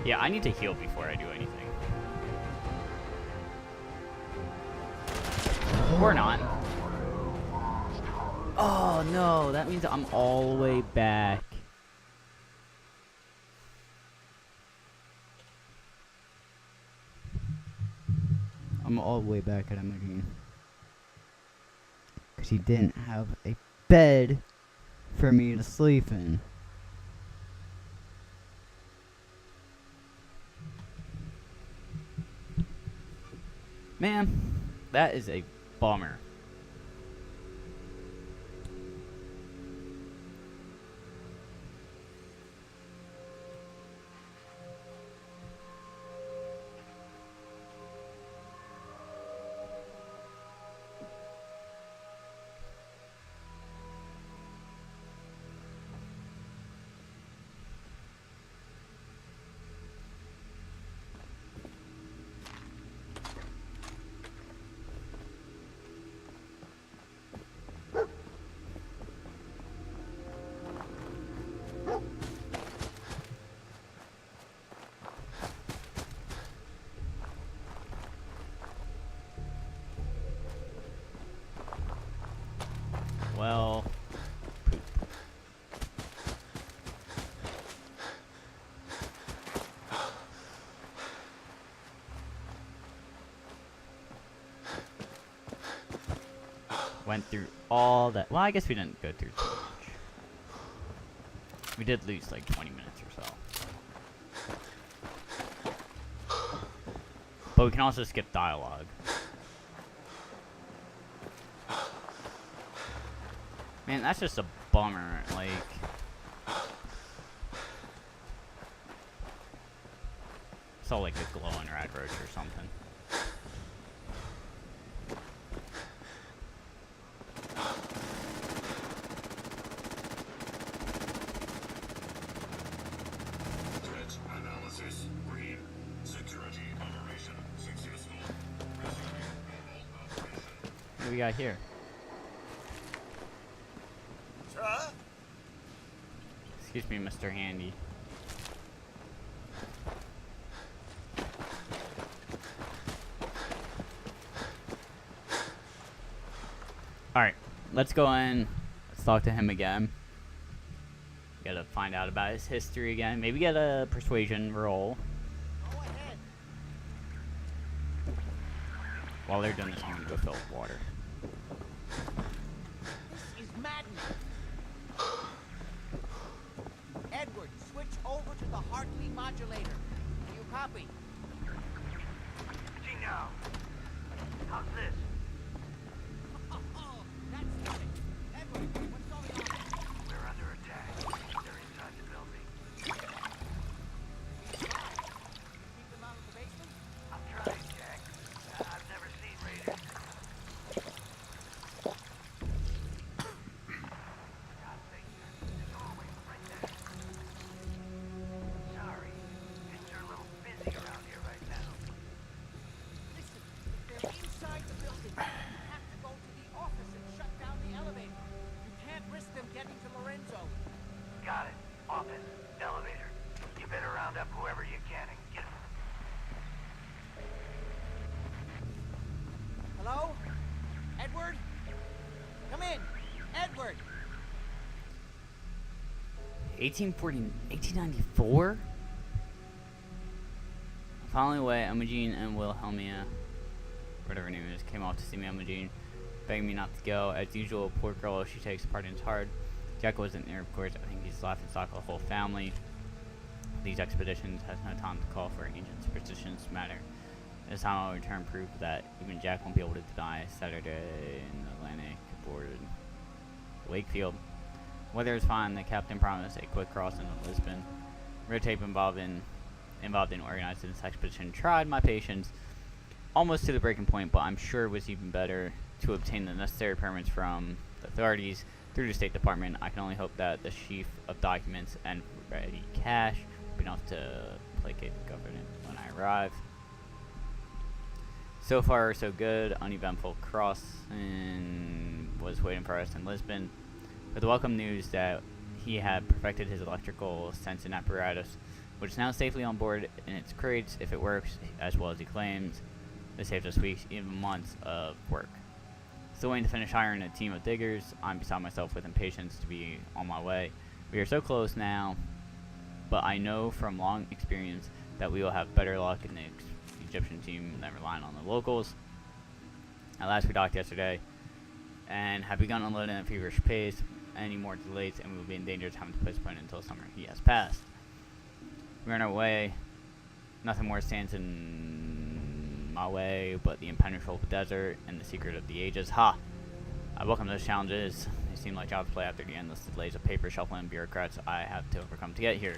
Yeah, I need to heal before I do anything. Or not. Oh no, that means I'm all the way back. I'm all the way back at Imogen. Because he didn't have a bed for me to sleep in. Man, that is a bummer. Well, poop. Went through all that. Well, I guess we didn't go through too much. We did lose like 20 minutes or so. But we can also skip dialogue. Man, that's just a bummer, like... Saw like a glowing radroach or something. Threat analysis green. Security operation successful. Resuming normal operation. What do we got here? Excuse me, Mr. Handy. Alright, let's go in. Let's talk to him again. Gotta find out about his history again. Maybe get a persuasion roll. Go ahead. While they're doing this, I'm gonna go fill up water. This is madness. Edward, switch over to the heartbeat modulator. Do you copy? Now, how's this? Oh, that's nothing. Edward, what's going on? We're under attack. They're inside the building. Keep them out of the basement? I'm trying, Jack. I've never seen raiders. God sake, the doorway right there. Sorry, things are a little busy around here right now. Listen, if they're inside the building, you have to go to the office and shut down the elevator. You can't risk them getting to Lorenzo. Got it. Office, elevator. You better round up whoever you can and get them. Hello? Edward? Come in. Edward! 1894? Following away, Imogen and Wilhelmina, whatever her name is, came off to see me. Imogen begging me not to go. As usual, poor girl, she takes part in hard. Jack wasn't there, of course. I think he's laughing stock of the whole family. These expeditions has no time to call for ancient superstitions matter. This time I'll return proof that even Jack won't be able to deny Saturday in the Atlantic aboard Wakefield. Weather is fine. The captain promised a quick cross into Lisbon. Red tape involved in organizing this expedition tried my patience almost to the breaking point, but I'm sure it was even better to obtain the necessary permits from the authorities through the State Department. I can only hope that the sheaf of documents and ready cash will be enough to placate the government when I arrive. So far, so good. Uneventful crossing was waiting for us in Lisbon. With the welcome news that he had perfected his electrical sensing apparatus, which is now safely on board in its crates. If it works as well as he claims, this saves us weeks, even months of work. Still waiting to finish hiring a team of diggers. I'm beside myself with impatience to be on my way. We are so close now, but I know from long experience that we will have better luck in the Egyptian team than relying on the locals. At last, we docked yesterday and have begun unloading at a feverish pace. Any more delays and we will be in danger of having to postpone until summer heat has passed. We're on our way. Nothing more stands in my way but the impenetrable desert and the secret of the ages. Ha! I welcome those challenges. They seem like jobs play after the endless delays of paper shuffling bureaucrats I have to overcome to get here.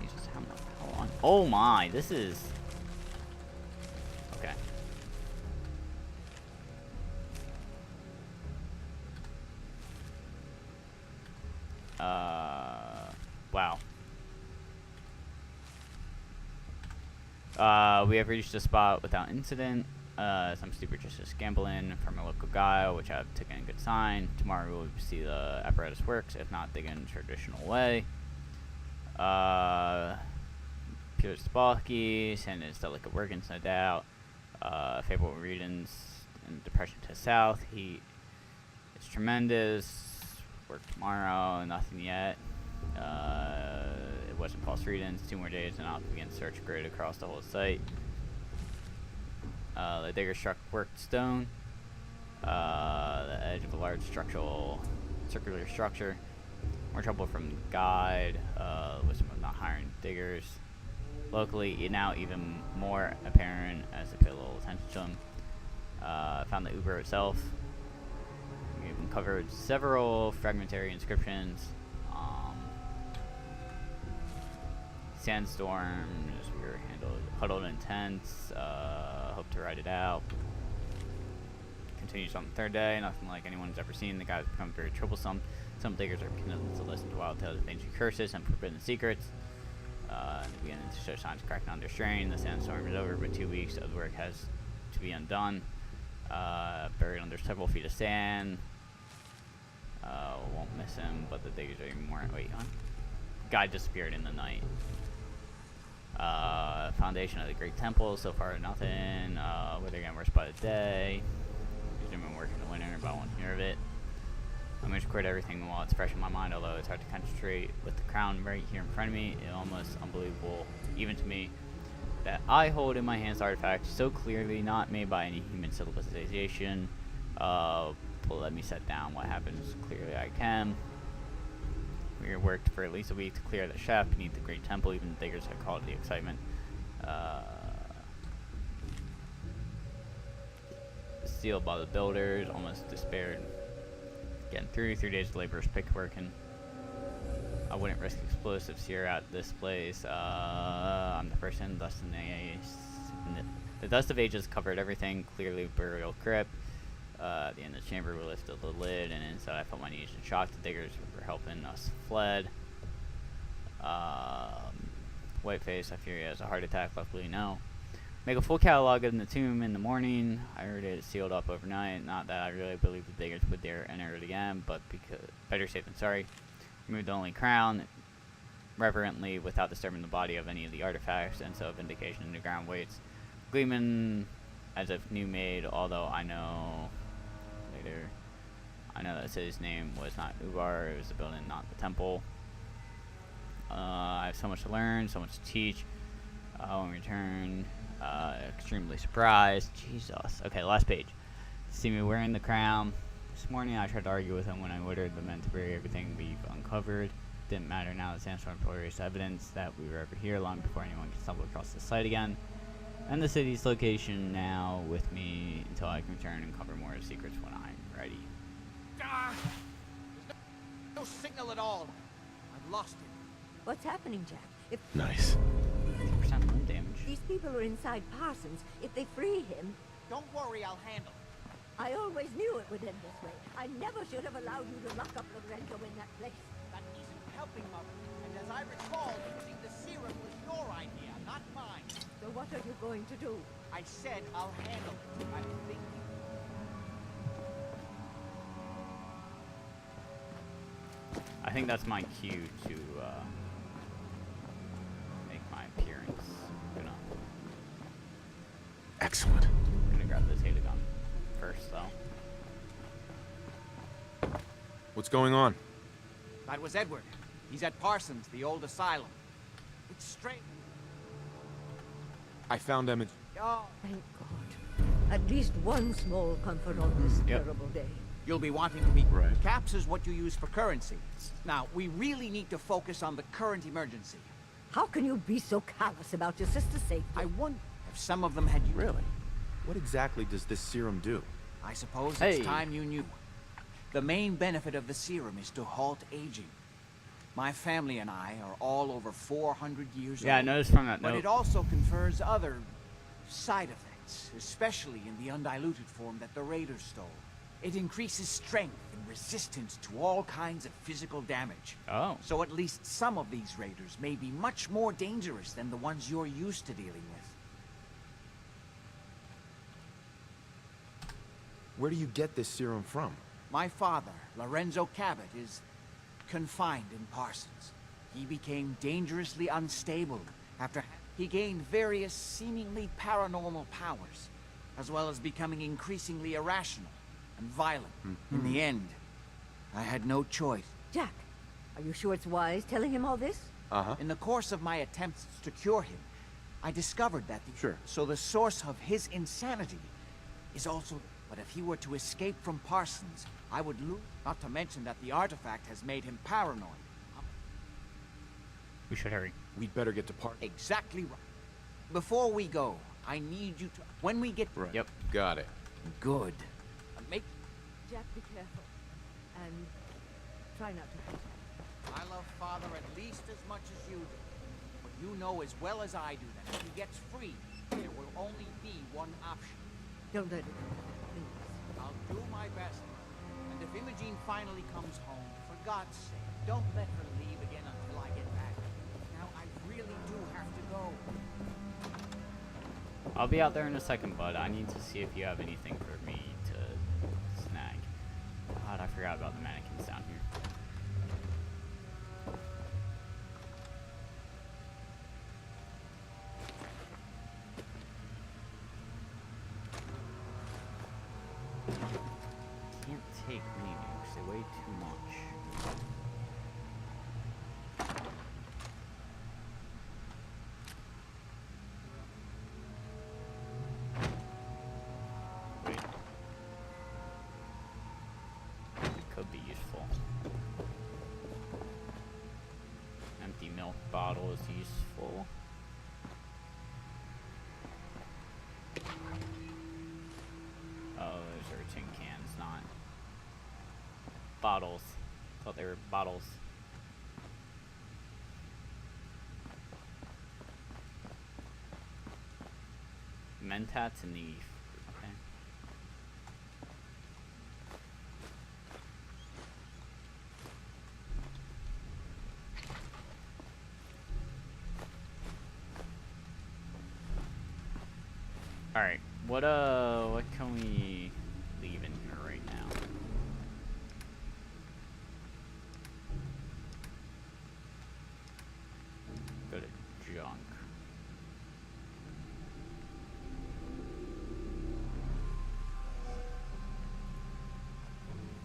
Jesus, how long? Oh my, this is... Okay. Wow. We have reached the spot without incident. Some stupid just gambling from a local guy, which I've taken a good sign. Tomorrow we will see the apparatus works, if not dig in traditional way. Pure Spalky, saying it's still like a working, no doubt. Favorable readings in depression to south. Heat is tremendous. Work tomorrow, nothing yet. It wasn't false readings. 2 more days and I'll begin search grid across the whole site. The digger struck worked stone. The edge of a large circular structure. More trouble from the guide. Wisdom of not hiring diggers. Locally, now even more apparent as I pay a little attention to them. Found the Uber itself. We've uncovered several fragmentary inscriptions. Sandstorms, we were huddled in tents. Hope to ride it out. Continues on the 3rd day. Nothing like anyone's ever seen. The guys become very troublesome. Some diggers are beginning to listen to wild tales of ancient curses and forbidden secrets. And beginning to show signs of cracking under strain. The sandstorm is over, but 2 weeks of work has to be undone. Buried under several feet of sand. Won't miss him, but the diggers are even more. Wait, huh? Guy disappeared in the night. Foundation of the Great Temple, so far nothing. Weather getting worse by the day. He's been working in the winter, but I won't hear of it. I'm going to record everything while it's fresh in my mind, although it's hard to concentrate with the crown right here in front of me. It's almost unbelievable, even to me, that I hold in my hands artifacts so clearly not made by any human civilization. But let me set down what happens clearly I can. We worked for at least a week to clear the shaft beneath the Great Temple. Even the diggers had called the excitement. Sealed by the builders, almost despaired. Getting through 3 days of laborers pick working. I wouldn't risk explosives here at this place. I'm the person, dust in the dust of ages covered everything. Clearly burial crypt. At the end of the chamber, we lifted the lid, and inside I felt my knees in shock. The diggers were helping us fled. Whiteface, I fear he has a heart attack. Luckily, no. Make a full catalog of the tomb in the morning. I heard it sealed up overnight. Not that I really believe the diggers would dare enter it again, but because better safe than sorry. Remove the only crown reverently without disturbing the body of any of the artifacts, and so vindication in the ground waits. Gleeman as if new made, although I know that his name was not Ubar, it was the building, not the temple. I have so much to learn, so much to teach. When we return, extremely surprised. Jesus. Okay, last page. See me wearing the crown. This morning I tried to argue with him when I ordered the men to bury everything we've uncovered. Didn't matter now that Sandstorm erased evidence that we were ever here long before anyone could stumble across the site again. And the city's location now with me until I can return and cover more secrets when I'm ready. Ah! There's no signal at all. I've lost it. What's happening, Jack? If Nice. 50% wind damage. these people are inside Parsons, if they free him, Don't worry, I'll handle it. I always knew it would end this way. I never should have allowed you to lock up Lorenzo in that place. That isn't helping, Mother. And as I recall, using the serum was your idea, not mine. So what are you going to do? I said I'll handle it. I'm thinking. I think that's my cue to Excellent. I'm gonna grab this Halo gun first, though. What's going on? That was Edward. He's at Parsons, the old asylum. It's strange. I found Emmett. Oh, Thank God. At least one small comfort on this Yep. terrible day. you'll be wanting to be... Right. Caps is what you use for currency. Now, we really need to focus on the current emergency. How can you be so callous about your sister's safety? I wonder if some of them had you... Really? What exactly does this serum do? I suppose Hey. it's time you knew. The main benefit of the serum is to halt aging. My family and I are all over 400 years Yeah, I old. noticed from that But note. it also confers other side effects, especially in the undiluted form that the Raiders stole. It increases strength and resistance to all kinds of physical damage. Oh. So at least some of these Raiders may be much more dangerous than the ones you're used to dealing with. Where do you get this serum from? My father, Lorenzo Cabot, is confined in Parsons. He became dangerously unstable after he gained various seemingly paranormal powers, as well as becoming increasingly irrational and violent. In the end, I had no choice. Jack, are you sure it's wise telling him all this? Uh-huh. In the course of my attempts to cure him, I discovered that Sure. So the source of his insanity is also... But if he were to escape from Parsons, I would lose. Not to mention that the artifact has made him paranoid. We should hurry. We'd better get to Exactly right. Before we go, I need you to... When we get... Right. Yep. Got it. Good. Make... Jack, be careful. And try not to forget. I love Father at least as much as you do. But you know as well as I do that if he gets free, there will only be one option. Don't let it happen, please. I'll do my best. And if Imogene finally comes home, for God's sake, don't let her leave again until I get back. Now, I really do have to go. I'll be out there in a second, bud. I need to see if you have anything for me to snag. God, I forgot about the mannequins down here. Can't take mini nukes. They weigh too much. Wait. Could be useful. Empty milk bottle is useful. Oh, those are tin cans, not bottles. Thought they were bottles. Mentats in the... Okay. Alright, what can we leave in here right now? Go to junk.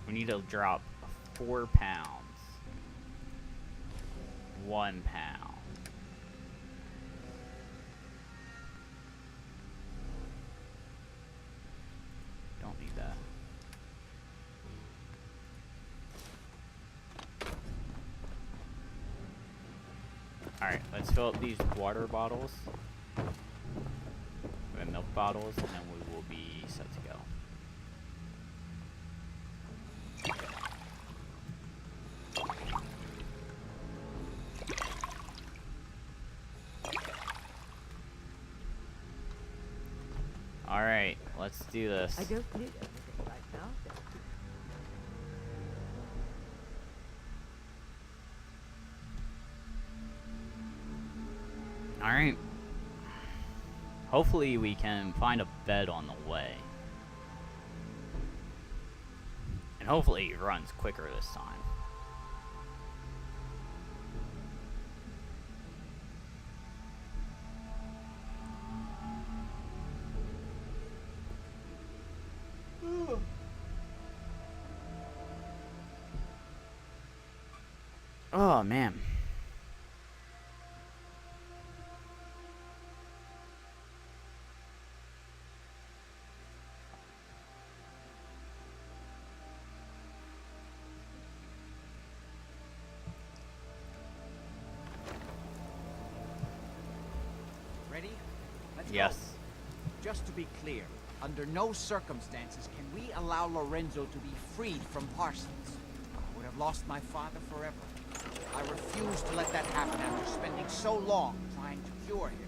We need to drop 4 pounds. 1 pound. Don't need that. Alright, let's fill up these water bottles. The milk bottles, and then we will be set to go. Alright, let's do this. I don't need everything right now. Thank you. Alright. Hopefully we can find a bed on the way. And hopefully it runs quicker this time. Oh, man. Ready? Let's Yes. go. Just to be clear, under no circumstances can we allow Lorenzo to be freed from Parsons. I would have lost my father forever. I refuse to let that happen after spending so long trying to cure him.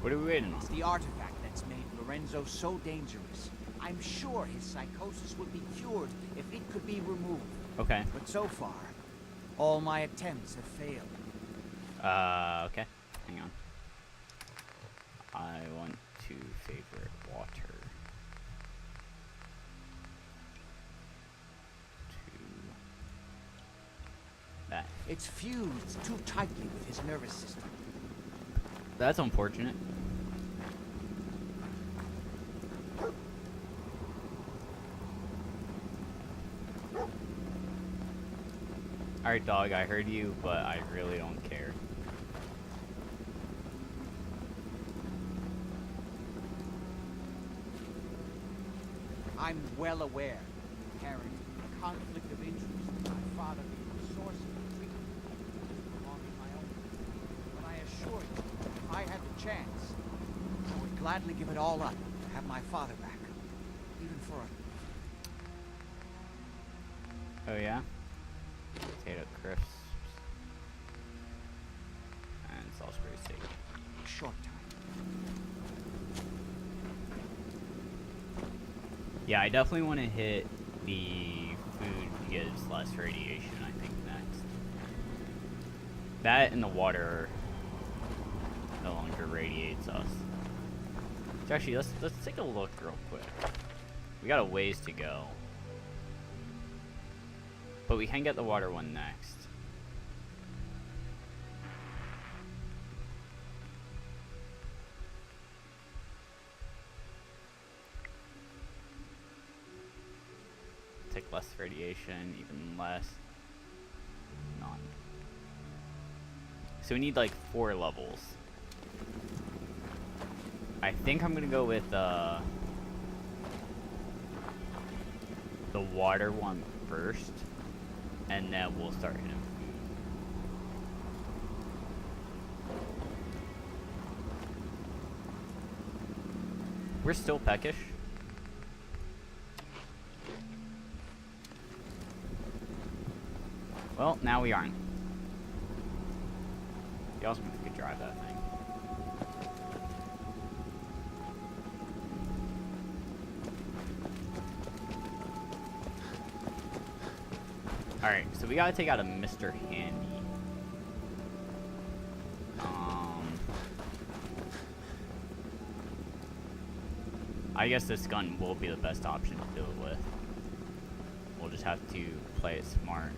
What are we waiting It's on? the artifact that's made Lorenzo so dangerous. I'm sure his psychosis would be cured if it could be removed. Okay. But so far, all my attempts have failed. Okay. Hang on. I want to favorite water. To that. It's fused too tightly with his nervous system. That's unfortunate. Alright, dog, I heard you, but I really don't care. I'm well aware, Karen, the conflict of interest in my father being the source of the treatment belonging my own. But I assure you, if I had the chance, I would gladly give it all up to have my father back. Even for a Oh yeah? Potato crisps. And Salisbury steak. short time. Yeah, I definitely want to hit the food gives less radiation, I think, next. That and the water no longer radiates us. So actually, let's take a look real quick. We got a ways to go. But we can get the water one next. Take less radiation, even less. None. So we need like 4 levels. I think I'm gonna go with the water one first, and then we'll start hitting food. We're still peckish. Well, now we aren't. The awesome if we could drive that thing. Alright, so we gotta take out a Mr. Handy. I guess this gun will be the best option to do it with. We'll just have to play it smart.